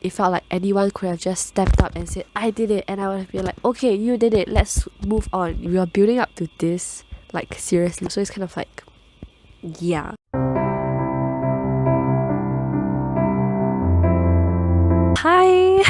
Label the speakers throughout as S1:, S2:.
S1: It felt like anyone could have just stepped up and said, I did it, and I would have been like, okay, you did it, let's move on. We are building up to this, like seriously. So it's kind of like, yeah. Hi!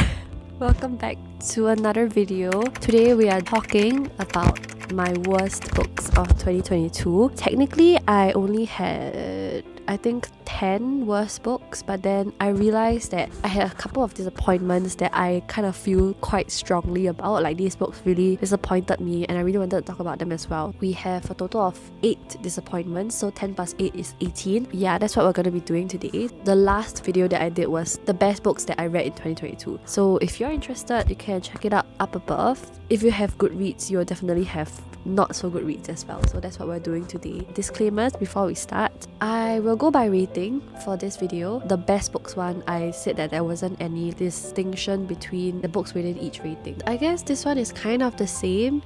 S1: Welcome back to another video. Today we are talking about my worst books of 2022. Technically, I only had, I think, 10 worst books, but then I realized that I had a couple of disappointments that I kind of feel quite strongly about. Like, these books really disappointed me and I really wanted to talk about them as well. We have a total of 8 disappointments, so 10 plus 8 is 18. Yeah, that's what we're going to be doing today. The last video that I did was the best books that I read in 2022. So if you're interested, you can check it out up above. If you have good reads, you'll definitely have not so good reads as well. So that's what we're doing today. Disclaimers before we start. I will go by rating for this video. The best books one, I said that there wasn't any distinction between the books within each rating. I guess this one is kind of the same.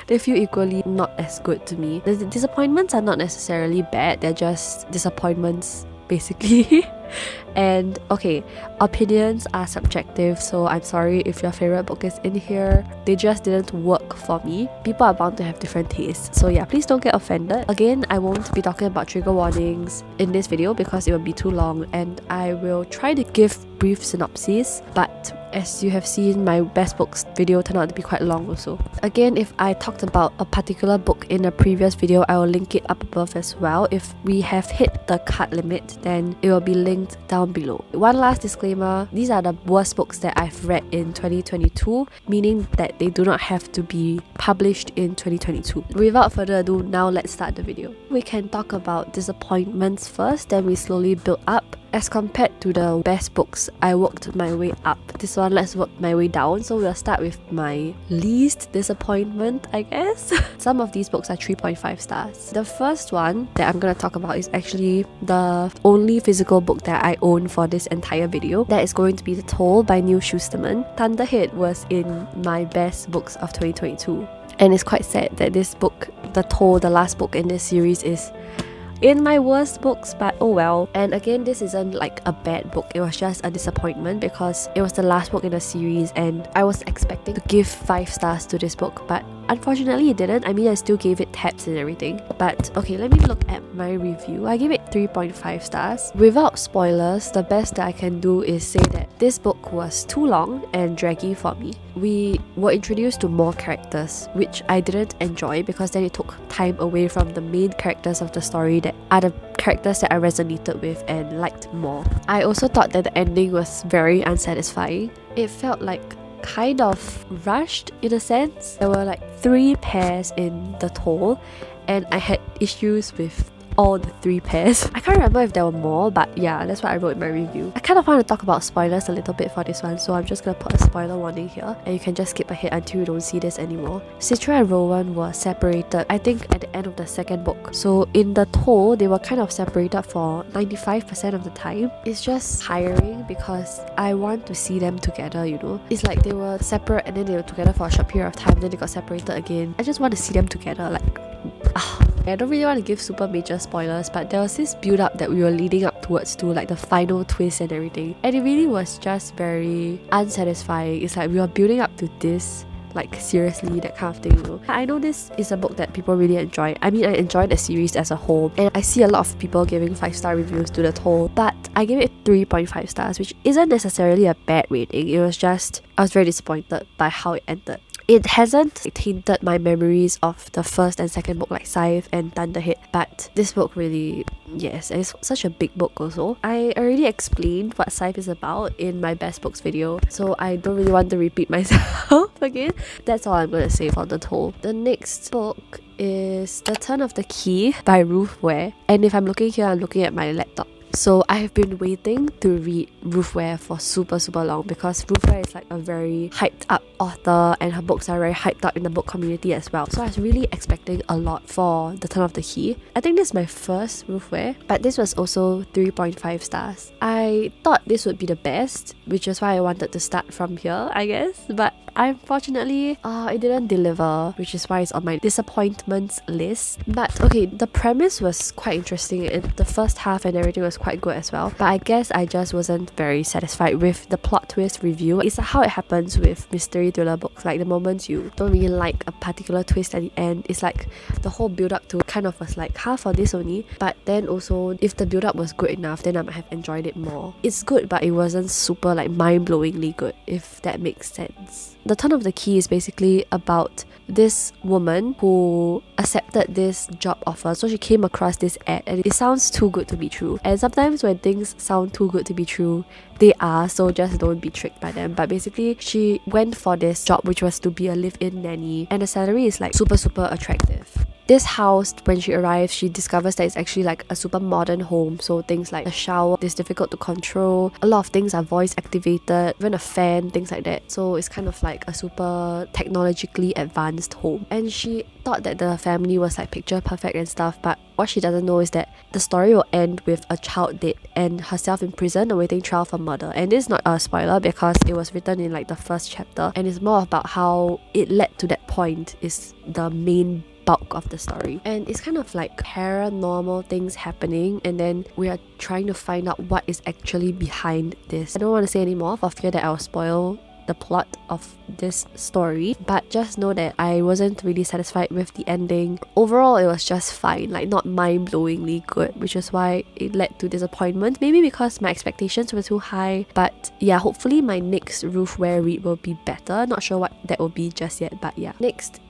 S1: They feel equally not as good to me. The disappointments are not necessarily bad, they're just disappointments basically. And okay, opinions are subjective, so I'm sorry if your favorite book is in here. They just didn't work for me. People are bound to have different tastes, so yeah, please don't get offended. Again, I won't be talking about trigger warnings in this video because it will be too long, and I will try to give brief synopsis, but as you have seen, my best books video turned out to be quite long also. Again, if I talked about a particular book in a previous video, I will link it up above as well. If we have hit the cut limit, then it will be linked down below. One last disclaimer, these are the worst books that I've read in 2022, meaning that they do not have to be published in 2022. Without further ado, now let's start the video. We can talk about disappointments first, then we slowly build up. As compared to the best books, I worked my way up. This one, let's work my way down. So we'll start with my least disappointment, I guess. Some of these books are 3.5 stars. The first one that I'm gonna talk about is actually the only physical book that I own for this entire video. That is going to be The Toll by Neil Shusterman. Thunderhead was in my best books of 2022. And it's quite sad that this book, The Toll, the last book in this series, is in my worst books, but oh well. And again, this isn't like a bad book, it was just a disappointment because it was the last book in the series and I was expecting to give 5 stars to this book, but unfortunately it didn't. I mean, I still gave it tabs and everything. But okay, let me look at my review. I gave it 3.5 stars. Without spoilers, the best that I can do is say that this book was too long and draggy for me. We were introduced to more characters, which I didn't enjoy because then it took time away from the main characters of the story that are the characters that I resonated with and liked more. I also thought that the ending was very unsatisfying. It felt like kind of rushed in a sense. There were like 3 pairs in The Toll and I had issues with all the 3 pairs. I can't remember if there were more, but yeah, that's what I wrote in my review. I kind of want to talk about spoilers a little bit for this one, so I'm just gonna put a spoiler warning here and you can just skip ahead until you don't see this anymore. Citra and Rowan were separated, I think, at the end of the second book. So in The Toll, they were kind of separated for 95% of the time. It's just tiring because I want to see them together, you know. It's like they were separate and then they were together for a short period of time, then they got separated again. I just want to see them together, like I don't really want to give super major spoilers, but there was this build up that we were leading up towards to, like the final twist and everything, and it really was just very unsatisfying. It's like we were building up to this, like seriously, that kind of thing, you know. I know this is a book that people really enjoy. I mean, I enjoyed the series as a whole and I see a lot of people giving 5-star reviews to The Toll, but I gave it 3.5 stars, which isn't necessarily a bad rating. It was just, I was very disappointed by how it ended. It hasn't tainted my memories of the first and second book like Scythe and Thunderhead, but this book really, yes, and it's such a big book also. I already explained what Scythe is about in my best books video, so I don't really want to repeat myself again. That's all I'm gonna say for The Toll. The next book is The Turn of the Key by Ruth Ware, and if I'm looking here, I'm looking at my laptop. So I have been waiting to read Ruth Ware for super long because Ruth Ware is like a very hyped up author and her books are very hyped up in the book community as well. So I was really expecting a lot for The Turn of the Key. I think this is my first Ruth Ware, but this was also 3.5 stars. I thought this would be the best, which is why I wanted to start from here, I guess. But unfortunately, it didn't deliver, which is why it's on my disappointments list. But okay, the premise was quite interesting and the first half and everything was quite good as well. But I guess I just wasn't very satisfied with the plot twist review. It's how it happens with mystery thriller books. Like the moment you don't really like a particular twist at the end, it's like the whole build up to kind of was like half of this only. But then also, if the build up was good enough, then I might have enjoyed it more. It's good, but it wasn't super like mind-blowingly good, if that makes sense. The Turn of the Key is basically about this woman who accepted this job offer. So she came across this ad and it sounds too good to be true. And sometimes when things sound too good to be true, they are, so just don't be tricked by them. But basically, she went for this job which was to be a live-in nanny, and the salary is like super attractive. This house, when she arrives, she discovers that it's actually like a super modern home. So things like a shower is difficult to control. A lot of things are voice activated, even a fan, things like that. So it's kind of like a super technologically advanced home. And she thought that the family was like picture perfect and stuff, but what she doesn't know is that the story will end with a child dead and herself in prison awaiting trial for murder. And this is not a spoiler because it was written in like the first chapter, and it's more about how it led to that point is the main bulk of the story. And it's kind of like paranormal things happening, and then we are trying to find out what is actually behind this. I don't want to say any more for fear that I'll spoil the plot of this story, but just know that I wasn't really satisfied with the ending. Overall, it was just fine, like not mind-blowingly good, which is why it led to disappointment, maybe because my expectations were too high. But yeah, hopefully my next Roofware read will be better. Not sure what that will be just yet, but yeah. Next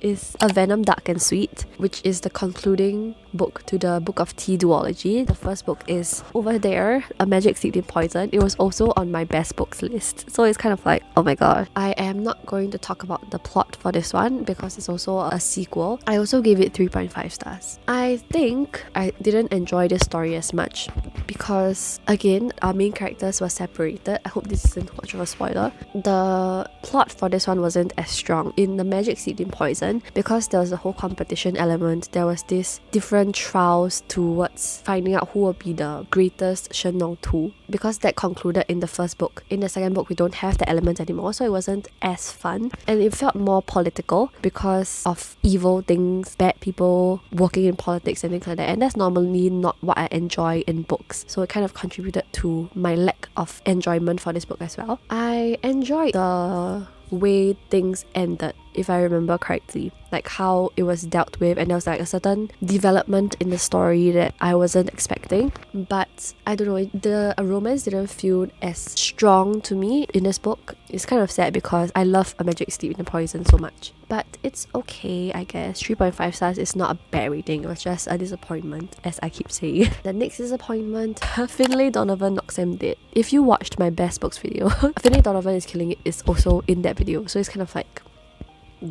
S1: is A Venom Dark and Sweet, which is the concluding book to the Book of Tea duology. The first book is over there, A Magic Steeped in Poison. It was also on my best books list, so it's kind of like, oh my god. I am not going to talk about the plot for this one because it's also a sequel. I also gave it 3.5 stars. I think I didn't enjoy this story as much because, again, our main characters were separated. I hope this isn't much of a spoiler. The plot for this one wasn't as strong. In The Magic Steeped in Poison, because there was a whole competition element, there was this different trials towards finding out who will be the greatest Shen Nong Tu, because that concluded in the first book. In the second book, we don't have the element anymore, so it wasn't as fun, and it felt more political because of evil things, bad people working in politics and things like that, and that's normally not what I enjoy in books, so it kind of contributed to my lack of enjoyment for this book as well. I enjoyed the way things ended, if I remember correctly, like how it was dealt with, and there was like a certain development in the story that I wasn't expecting. But I don't know, the romance didn't feel as strong to me in this book. It's kind of sad because I love A Magic Steeped in Poison so much, but it's okay, I guess. 3.5 stars is not a bad rating. It was just a disappointment, as I keep saying. The next disappointment, Finlay Donovan Knocks Him Dead. If you watched my best books video, Finlay Donovan is Killing It is also in that video, so it's kind of like,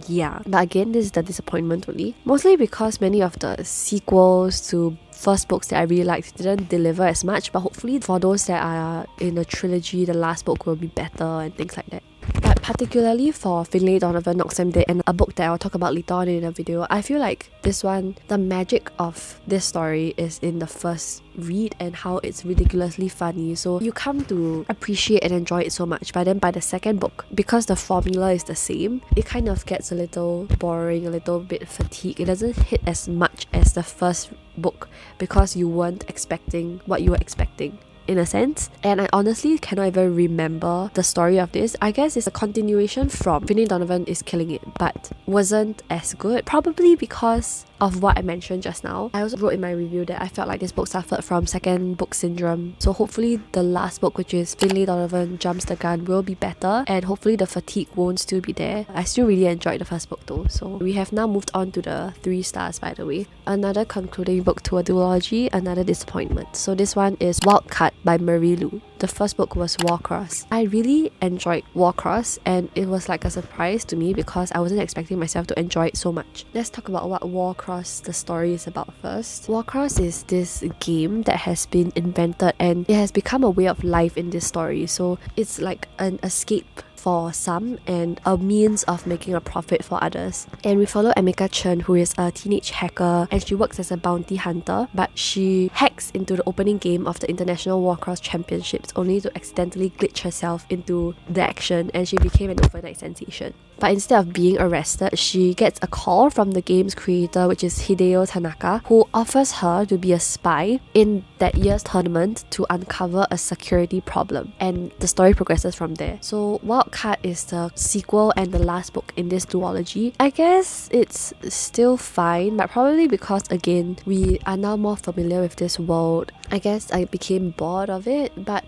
S1: yeah. But again, this is the disappointment only. Mostly because many of the sequels to first books that I really liked didn't deliver as much, but hopefully for those that are in the trilogy, the last book will be better and things like that. But particularly for Finlay Donovan Knocks Him Dead, and a book that I'll talk about later on in the video, I feel like this one, the magic of this story is in the first read and how it's ridiculously funny, so you come to appreciate and enjoy it so much. But then by the second book, because the formula is the same, it kind of gets a little boring, a little bit fatigued. It doesn't hit as much as the first book because you weren't expecting what you were expecting, in a sense. And I honestly cannot even remember the story of this. I guess it's a continuation from Finlay Donovan is Killing It, but wasn't as good, probably because of what I mentioned just now. I also wrote in my review that I felt like this book suffered from second book syndrome, so hopefully the last book, which is Finlay Donovan Jumps the Gun, will be better, and hopefully the fatigue won't still be there. I still really enjoyed the first book though. So we have now moved on to the 3 stars, by the way. Another concluding book to a duology, another disappointment. So this one is Wildcard by Marie Lu. The first book was Warcross. I really enjoyed Warcross, and it was like a surprise to me because I wasn't expecting myself to enjoy it so much. Let's talk about what Warcross, the story, is about first. Warcross is this game that has been invented and it has become a way of life in this story. So it's like an escape for some and a means of making a profit for others. And we follow Emeka Chen, who is a teenage hacker, and she works as a bounty hunter, but she hacks into the opening game of the International Warcross Championships only to accidentally glitch herself into the action, and she became an overnight sensation. But instead of being arrested, she gets a call from the game's creator, which is Hideo Tanaka, who offers her to be a spy in that year's tournament to uncover a security problem. And the story progresses from there. So Wildcard is the sequel and the last book in this duology. I guess it's still fine, but probably because, again, we are now more familiar with this world, I guess I became bored of it. But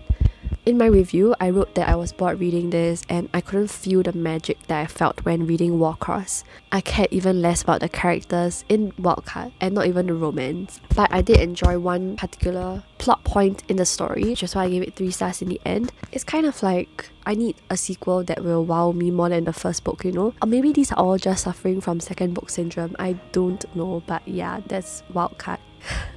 S1: in my review, I wrote that I was bored reading this and I couldn't feel the magic that I felt when reading Warcross. I cared even less about the characters in Wildcard and not even the romance. But I did enjoy one particular plot point in the story, which is why I gave it 3 stars in the end. It's kind of like I need a sequel that will wow me more than the first book, you know? Or maybe these are all just suffering from second book syndrome. I don't know, but yeah, that's Wildcard.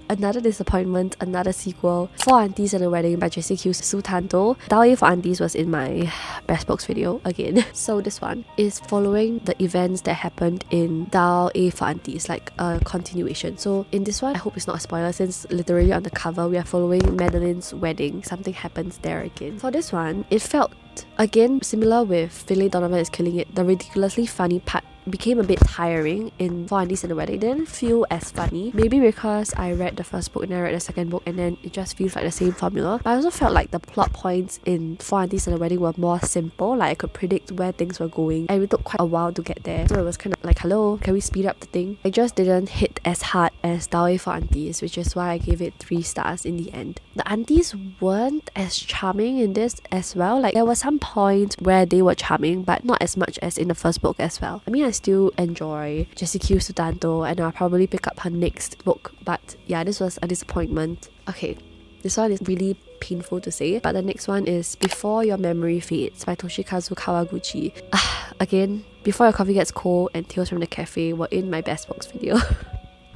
S1: Another disappointment, another sequel, Four Aunties and a Wedding by JCQ Sutanto. Dao A for Aunties was in my best books video again. So this one is following the events that happened in Dao A for Aunties, like a continuation. So in this one, I hope it's not a spoiler since literally on the cover we are following Madeline's wedding. Something happens there again. For this one, it felt again similar with Finlay Donovan is Killing It. The ridiculously funny part became a bit tiring in Four Aunties and a Wedding. It didn't feel as funny. Maybe because I read the first book and then I read the second book and then it just feels like the same formula. But I also felt like the plot points in Four Aunties and a Wedding were more simple. Like I could predict where things were going and it took quite a while to get there. So it was kind of like, hello, can we speed up the thing? It just didn't hit as hard as Dao A for Aunties, which is why I gave it 3 stars in the end. The aunties weren't as charming in this as well. Like there were some points where they were charming, but not as much as in the first book as well. I mean, I still enjoy JCQ Sutanto and I'll probably pick up her next book, but yeah, this was a disappointment. Okay, this one is really painful to say, but the next one is Before Your Memory Fades by Toshikazu Kawaguchi. Again, Before Your Coffee Gets Cold and Tales from the Cafe were in my best books video.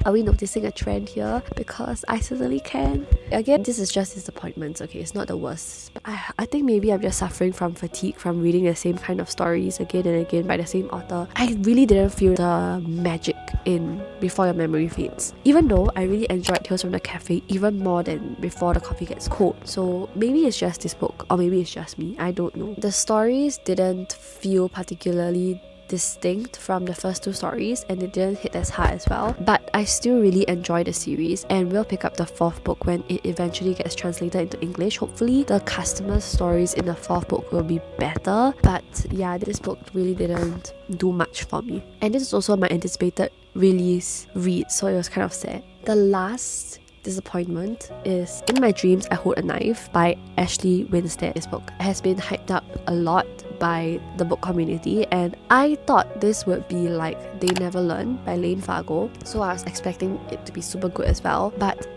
S1: Are we noticing a trend here? Because I certainly can. Again, this is just disappointments, okay? It's not the worst. But I think maybe I'm just suffering from fatigue from reading the same kind of stories again and again by the same author. I really didn't feel the magic in Before Your Memory Fades. Even though I really enjoyed Tales from the Cafe even more than Before the Coffee Gets Cold. So maybe it's just this book, or maybe it's just me. I don't know. The stories didn't feel particularly distinct from the first 2 stories and it didn't hit as hard as well, but I still really enjoy the series and will pick up the 4th book when it eventually gets translated into English. Hopefully the customer stories in the 4th book will be better, but yeah, this book really didn't do much for me. And this is also my anticipated release read, so it was kind of sad. The last disappointment is In My Dreams I Hold a Knife by Ashley Winstead. This book has been hyped up a lot by the book community and I thought this would be like They Never Learn by Lane Fargo, so I was expecting it to be super good as well, but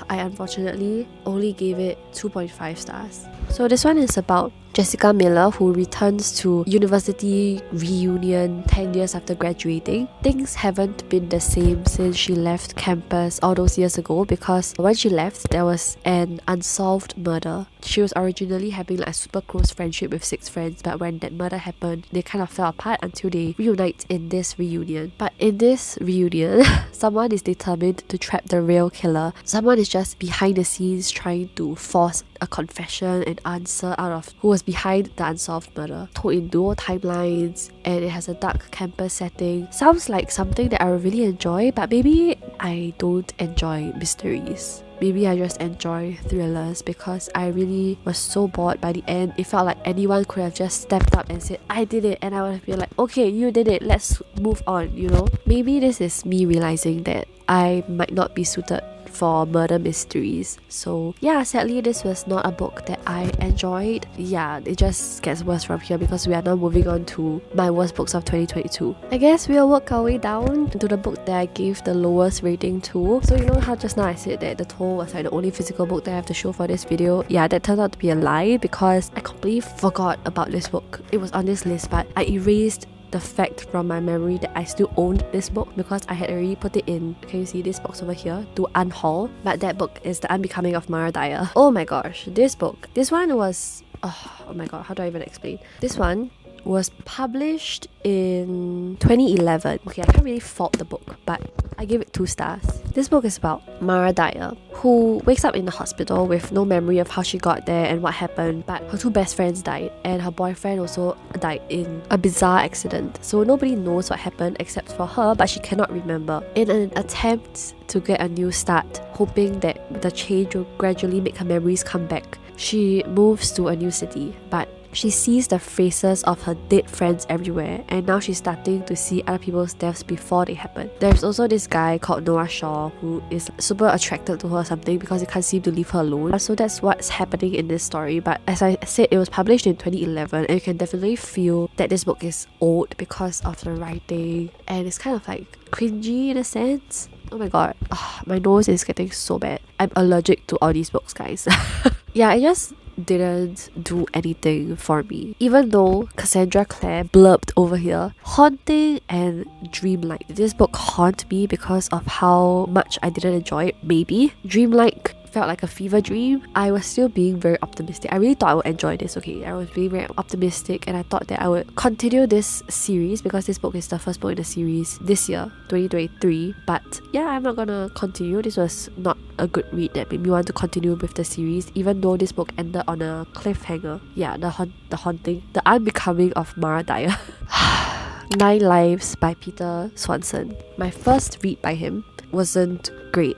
S1: I unfortunately only gave it 2.5 stars. So this one is about Jessica Miller, who returns to university reunion 10 years after graduating. Things haven't been the same since she left campus all those years ago, because when she left, there was an unsolved murder. She was originally having like a super close friendship with 6 friends, but when that murder happened, they kind of fell apart until they reunite in this reunion. But in this reunion, someone is determined to trap the real killer. Someone is just behind the scenes trying to force a confession and answer out of who was behind the unsolved murder, told in dual timelines, and it has a dark campus setting. Sounds like something that I would really enjoy, but maybe I don't enjoy mysteries. Maybe I just enjoy thrillers, because I really was so bored by the end. It felt like anyone could have just stepped up and said, I did it, and I would have been like, okay, you did it, let's move on, you know? Maybe this is me realizing that I might not be suited for murder mysteries. So yeah, sadly this was not a book that I enjoyed. Yeah, it just gets worse from here because we are now moving on to my worst books of 2022. I guess we'll work our way down to the book that I gave the lowest rating to. So you know how just now I said that the Toll was like the only physical book that I have to show for this video? Yeah, that turned out to be a lie because I completely forgot about this book. It was on this list, but I erased the fact from my memory that I still owned this book because I had already put it in, can you see this box over here, to unhaul. But that book is The Unbecoming of Mara Dyer. Oh my gosh, this book. This one was... Oh my god, how do I even explain? This one was published in 2011. Okay, I can't really fault the book, but I give it 2 stars. This book is about Mara Dyer, who wakes up in the hospital with no memory of how she got there and what happened, but her 2 best friends died and her boyfriend also died in a bizarre accident. So nobody knows what happened except for her, but she cannot remember. In an attempt to get a new start, hoping that the change will gradually make her memories come back, she moves to a new city, but she sees the faces of her dead friends everywhere, and now she's starting to see other people's deaths before they happen. There's also this guy called Noah Shaw who is super attracted to her or something because he can't seem to leave her alone. So that's what's happening in this story. But as I said, it was published in 2011, and you can definitely feel that this book is old because of the writing, and it's kind of like cringy in a sense. Oh my god, my nose is getting so bad. I'm allergic to all these books, guys. Yeah, I just didn't do anything for me. Even though Cassandra Clare blurbed over here, haunting and dreamlike. Did this book haunt me because of how much I didn't enjoy it? Maybe. Dreamlike felt like a fever dream. I was still being very optimistic. I really thought I would enjoy this, okay? I was being very optimistic, and I thought that I would continue this series because this book is the first book in the series this year, 2023. But yeah, I'm not gonna continue. This was not a good read that made me want to continue with the series, even though this book ended on a cliffhanger. Yeah, the haunting, the unbecoming of Mara Dyer. 9 Lives by Peter Swanson. My first read by him wasn't great.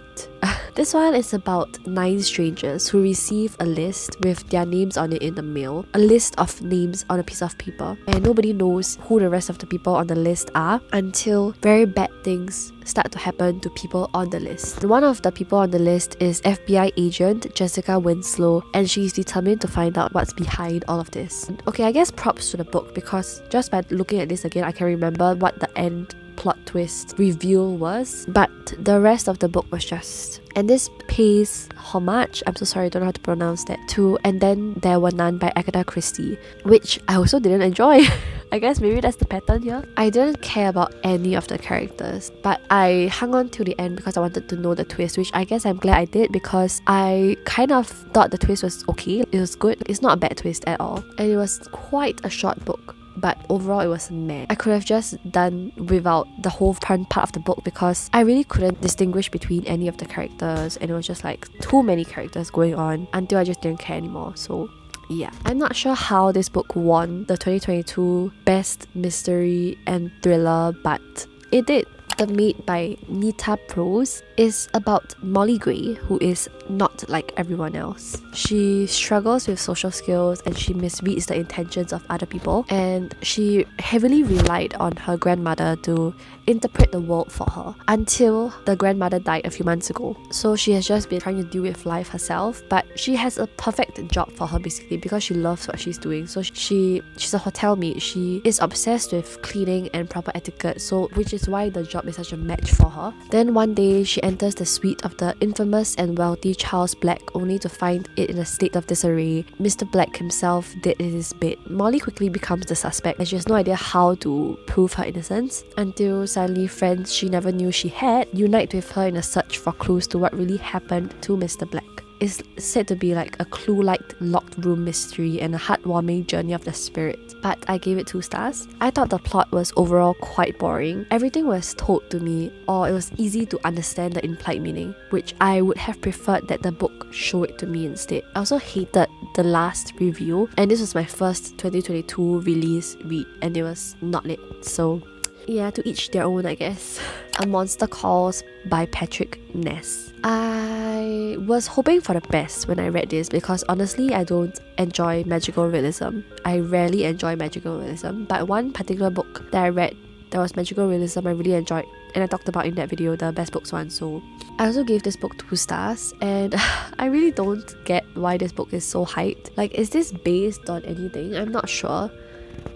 S1: This one is about 9 strangers who receive a list with their names on it in the mail. A list of names on a piece of paper, and nobody knows who the rest of the people on the list are until very bad things start to happen to people on the list. One of the people on the list is FBI agent Jessica Winslow, and she's determined to find out what's behind all of this. Okay, I guess props to the book, because just by looking at this again, I can remember what the end plot twist reveal was, but the rest of the book was just... And this pays homage, I'm so sorry, I don't know how to pronounce that, to And Then There Were None by Agatha Christie, which I also didn't enjoy. I guess maybe that's the pattern here. I didn't care about any of the characters, but I hung on till the end because I wanted to know the twist, which I guess I'm glad I did, because I kind of thought the twist was okay. It was good. It's not a bad twist at all. And it was quite a short book, but overall it was meh. I could have just done without the whole front part of the book because I really couldn't distinguish between any of the characters, and it was just like too many characters going on until I just didn't care anymore. So yeah, I'm not sure how this book won the 2022 Best Mystery and Thriller, but it did. The Maid by Nita Prose is about Molly Gray, who is not like everyone else. She struggles with social skills and she misreads the intentions of other people, and she heavily relied on her grandmother to interpret the world for her until the grandmother died a few months ago. So she has just been trying to deal with life herself, but she has a perfect job for her basically because she loves what she's doing. So she's a hotel maid. She is obsessed with cleaning and proper etiquette, so which is why the job is such a match for her. Then one day she enters the suite of the infamous and wealthy Charles Black, only to find it in a state of disarray. Mr. Black himself dead in his bed. Molly quickly becomes the suspect, and she has no idea how to prove her innocence until suddenly friends she never knew she had unite with her in a search for clues to what really happened to Mr. Black. It's said to be like a clue-like locked room mystery and a heartwarming journey of the spirit, but I gave it 2 stars. I thought the plot was overall quite boring. Everything was told to me, or it was easy to understand the implied meaning, which I would have preferred that the book show it to me instead. I also hated the last review, and this was my first 2022 release read, and it was not lit, so yeah, to each their own, I guess. A Monster Calls by Patrick Ness. I was hoping for the best when I read this because honestly I don't enjoy magical realism. I rarely enjoy magical realism, but one particular book that I read that was magical realism I really enjoyed, and I talked about in that video, the best books one. So I also gave this book 2 stars, and I really don't get why this book is so hyped. Like, is this based on anything? I'm not sure,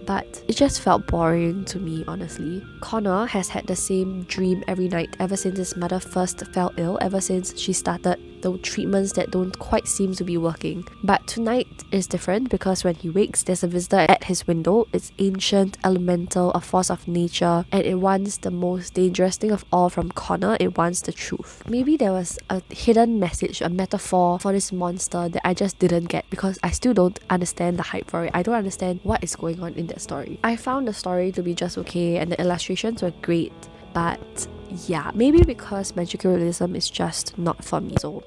S1: but it just felt boring to me, honestly. Connor has had the same dream every night ever since his mother first fell ill, ever since she started the treatments that don't quite seem to be working. But tonight is different because when he wakes, there's a visitor at his window. It's ancient, elemental, a force of nature, and it wants the most dangerous thing of all from Connor. It wants the truth. Maybe there was a hidden message, a metaphor for this monster that I just didn't get because I still don't understand the hype for it. I don't understand what is going on in that story. I found the story to be just okay and the illustrations were great, but yeah, maybe because magical realism is just not for me. So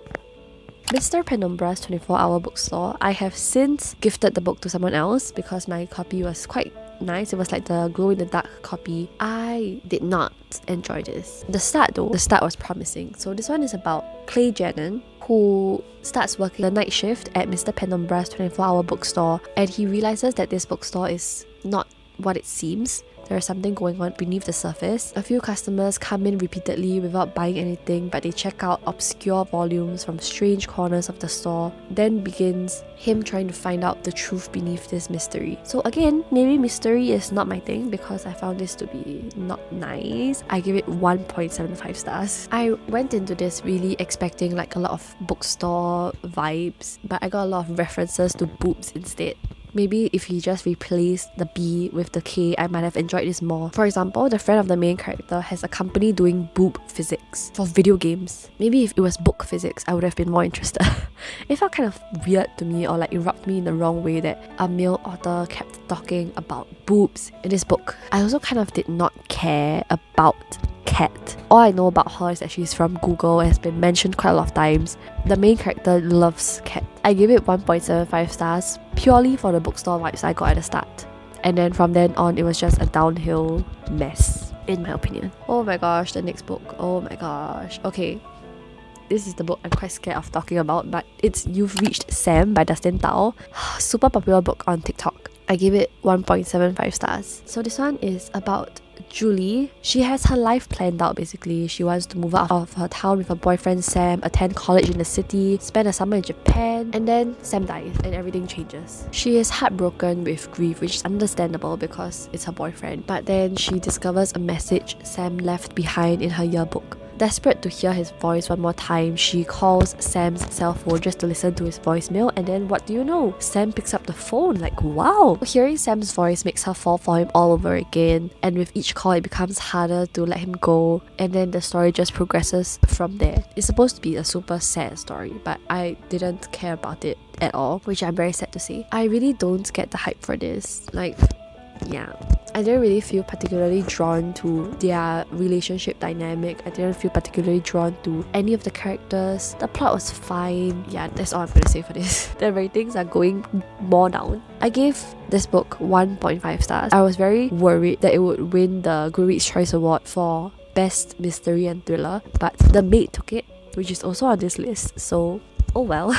S1: Mr. Penumbra's 24-hour bookstore. I have since gifted the book to someone else because my copy was quite nice. It was like the glow-in-the-dark copy. I did not enjoy this. The start was promising. So this one is about Clay Jenner, who starts working the night shift at Mr. Penumbra's 24-hour bookstore, and he realizes that this bookstore is not what it seems. There is something going on beneath the surface. A few customers come in repeatedly without buying anything, but they check out obscure volumes from strange corners of the store. Then begins him trying to find out the truth beneath this mystery. So again, maybe mystery is not my thing because I found this to be not nice. I give it 1.75 stars. I went into this really expecting like a lot of bookstore vibes, but I got a lot of references to boobs instead. Maybe if he just replaced the B with the K, I might have enjoyed this more. For example, the friend of the main character has a company doing boob physics for video games. Maybe if it was book physics, I would have been more interested. It felt kind of weird to me, or like it rubbed me in the wrong way that a male author kept talking about boobs in this book. I also kind of did not care about Cat. All I know about her is that she's from Google and has been mentioned quite a lot of times. The main character loves Cat. I give it 1.75 stars purely for the bookstore vibes I got at the start. And then from then on, it was just a downhill mess, in my opinion. Oh my gosh, the next book. Oh my gosh. Okay. This is the book I'm quite scared of talking about, but it's You've Reached Sam by Dustin Tao. Super popular book on TikTok. I give it 1.75 stars. So this one is about Julie. She has her life planned out basically. She wants to move out of her town with her boyfriend Sam, attend college in the city, spend a summer in Japan, and then Sam dies and everything changes. She is heartbroken with grief, which is understandable because it's her boyfriend. But then she discovers a message Sam left behind in her yearbook. Desperate to hear his voice one more time, she calls Sam's cell phone just to listen to his voicemail, and then what do you know? Sam picks up the phone, like wow! Hearing Sam's voice makes her fall for him all over again, and with each call it becomes harder to let him go, and then the story just progresses from there. It's supposed to be a super sad story, but I didn't care about it at all, which I'm very sad to say. I really don't get the hype for this. Like, yeah, I didn't really feel particularly drawn to their relationship dynamic. I didn't feel particularly drawn to any of the characters. The plot was fine. Yeah, that's all I'm gonna say for this. The ratings are going more down. I gave this book 1.5 stars. I was very worried that it would win the Goodreads Choice Award for Best Mystery and Thriller, but The Maid took it, which is also on this list, so oh well.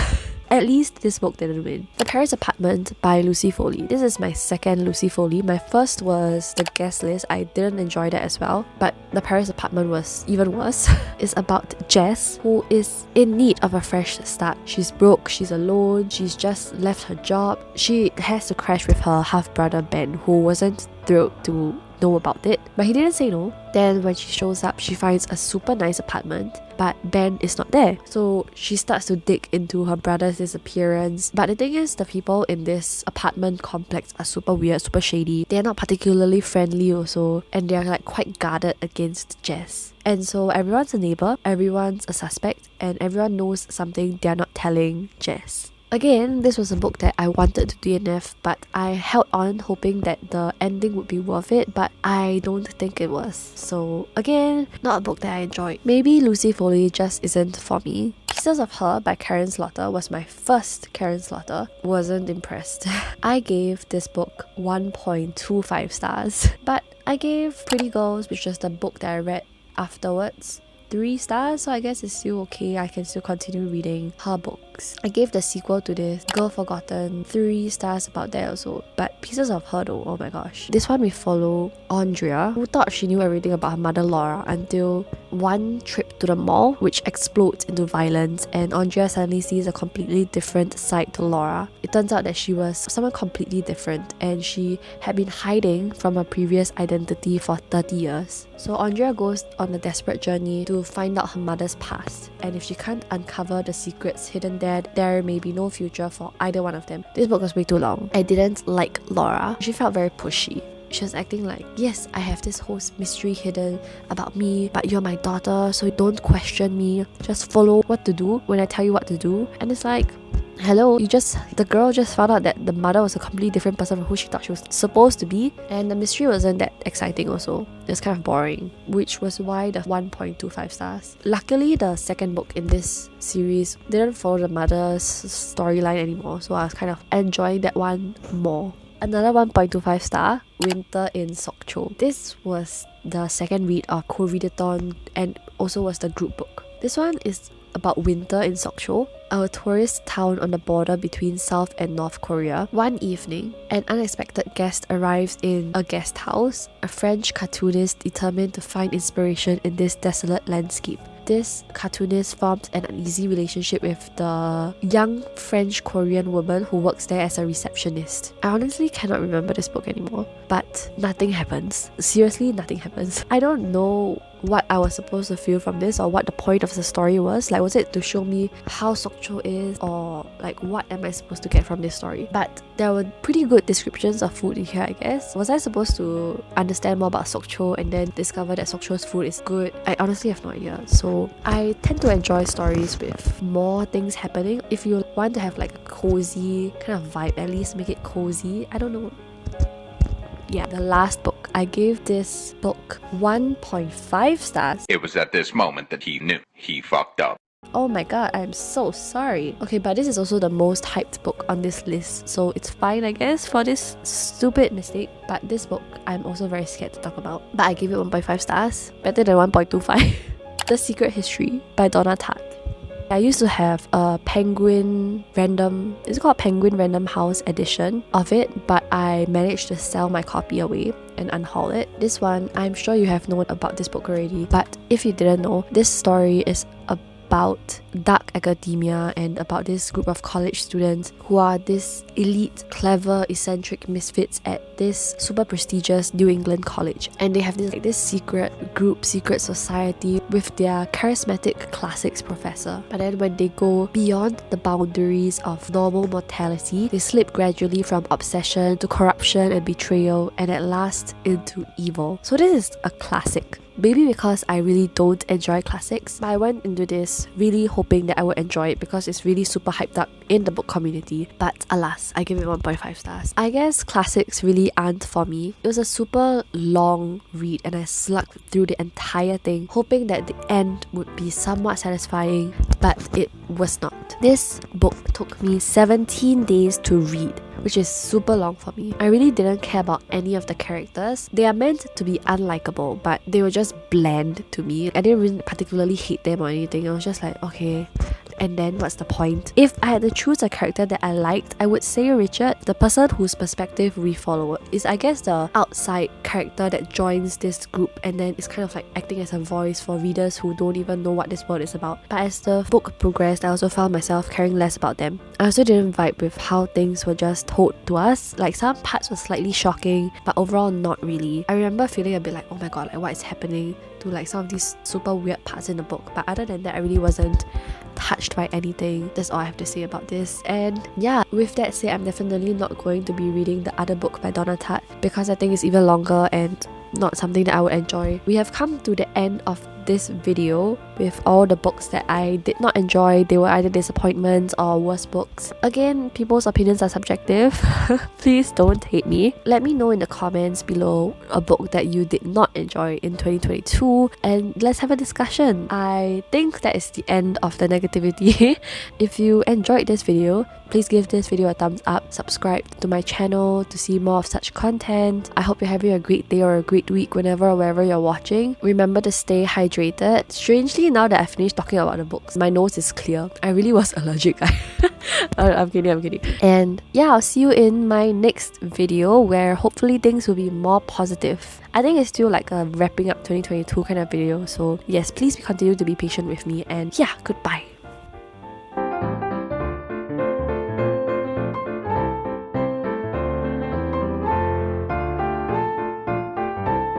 S1: At least this book didn't win. The Paris Apartment by Lucy Foley. This is my second Lucy Foley. My first was The Guest List. I didn't enjoy that as well, but The Paris Apartment was even worse. It's about Jess, who is in need of a fresh start. She's broke, she's alone, she's just left her job. She has to crash with her half-brother Ben, who wasn't thrilled to know about it, but he didn't say no. Then when she shows up, she finds a super nice apartment, but Ben is not there. So she starts to dig into her brother's disappearance. But the thing is, the people in this apartment complex are super weird, super shady. They're not particularly friendly also, and they're like quite guarded against Jess. And so everyone's a neighbor, everyone's a suspect, and everyone knows something they're not telling Jess. Again, this was a book that I wanted to DNF, but I held on hoping that the ending would be worth it, but I don't think it was. So again, not a book that I enjoyed. Maybe Lucy Foley just isn't for me. Pieces of Her by Karen Slaughter was my first Karen Slaughter. Wasn't impressed. I gave this book 1.25 stars, but I gave Pretty Girls, which was the book that I read afterwards, 3 stars, so I guess it's still okay. I can still continue reading her books. I gave the sequel to this, Girl Forgotten, 3 stars about that also. But Pieces of Her though, oh my gosh. This one we follow Andrea, who thought she knew everything about her mother Laura until one trip to the mall, which explodes into violence, and Andrea suddenly sees a completely different side to Laura. It turns out that she was someone completely different, and she had been hiding from her previous identity for 30 years. So Andrea goes on a desperate journey to find out her mother's past. and if she can't uncover the secrets hidden there may be no future for either one of them. This book was way too long. I didn't like Laura. She felt very pushy. She was acting like, yes, I have this whole mystery hidden about me, but you're my daughter, so don't question me. Just follow what to do when I tell you what to do. And it's like, hello, the girl just found out that the mother was a completely different person from who she thought she was supposed to be, and the mystery wasn't that exciting also. It was kind of boring, which was why the 1.25 stars. Luckily, the second book in this series didn't follow the mother's storyline anymore, so I was kind of enjoying that one more. Another 1.25 star, Winter in Sokcho. This was the second read of co-readathon and also was the group book. This one is about winter in Sokcho, a tourist town on the border between South and North Korea. One evening, an unexpected guest arrives in a guest house, a French cartoonist determined to find inspiration in this desolate landscape. This cartoonist forms an uneasy relationship with the young French-Korean woman who works there as a receptionist. I honestly cannot remember this book anymore, but nothing happens. Seriously, nothing happens. I don't know what I was supposed to feel from this or what the point of the story was. Like, was it to show me how Sokcho is, or like what am I supposed to get from this story? But there were pretty good descriptions of food in here, I guess. Was I supposed to understand more about Sokcho and then discover that Sokcho's food is good? I honestly have no idea. So I tend to enjoy stories with more things happening. If you want to have like a cozy kind of vibe, at least make it cozy. I don't know. Yeah, the last book. I gave this book 1.5 stars.
S2: It was at this moment that he knew he fucked up.
S1: Oh my god, I'm so sorry. Okay, but this is also the most hyped book on this list, so it's fine, I guess, for this stupid mistake. But this book, I'm also very scared to talk about. But I gave it 1.5 stars, better than 1.25. The Secret History by Donna Tartt. I used to have a Penguin Random, is it called Penguin Random House edition of it, but I managed to sell my copy away and unhaul it. This one, I'm sure you have known about this book already, but if you didn't know, this story is about dark academia and about this group of college students who are this elite, clever, eccentric misfits at this super prestigious New England college. And they have this secret group, secret society with their charismatic classics professor. But then when they go beyond the boundaries of normal mortality, they slip gradually from obsession to corruption and betrayal, and at last into evil. So this is a classic. Maybe because I really don't enjoy classics, but I went into this really hoping that I would enjoy it because it's really super hyped up in the book community. But alas, I give it 1.5 stars. I guess classics really aren't for me. It was a super long read and I slugged through the entire thing, hoping that the end would be somewhat satisfying, but it was not. This book took me 17 days to read, which is super long for me. I really didn't care about any of the characters. They are meant to be unlikable, but they were just bland to me. I didn't really particularly hate them or anything. I was just like, okay, and then what's the point? If I had to choose a character that I liked, I would say Richard, the person whose perspective we follow. Is I guess the outside character that joins this group and then is kind of like acting as a voice for readers who don't even know what this world is about. But as the book progressed, I also found myself caring less about them. I also didn't vibe with how things were just told to us. Like some parts were slightly shocking, but overall not really. I remember feeling a bit like, oh my god, like what is happening to like some of these super weird parts in the book. But other than that, I really wasn't touched by anything. That's all I have to say about this. And yeah, with that said, I'm definitely not going to be reading the other book by Donna Tartt because I think it's even longer and not something that I would enjoy. We have come to the end of this video with all the books that I did not enjoy. They were either disappointments or worst books. Again, people's opinions are subjective. Please don't hate me. Let me know in the comments below a book that you did not enjoy in 2022 and let's have a discussion. I think that is the end of the negativity. If you enjoyed this video, please give this video a thumbs up, subscribe to my channel to see more of such content. I hope you're having a great day or a great week whenever or wherever you're watching. Remember to stay hydrated. Strangely, now that I finished talking about the books, my nose is clear. I really was allergic. I'm kidding. And yeah, I'll see you in my next video where hopefully things will be more positive. I think it's still like a wrapping up 2022 kind of video. So yes, please continue to be patient with me and yeah, goodbye.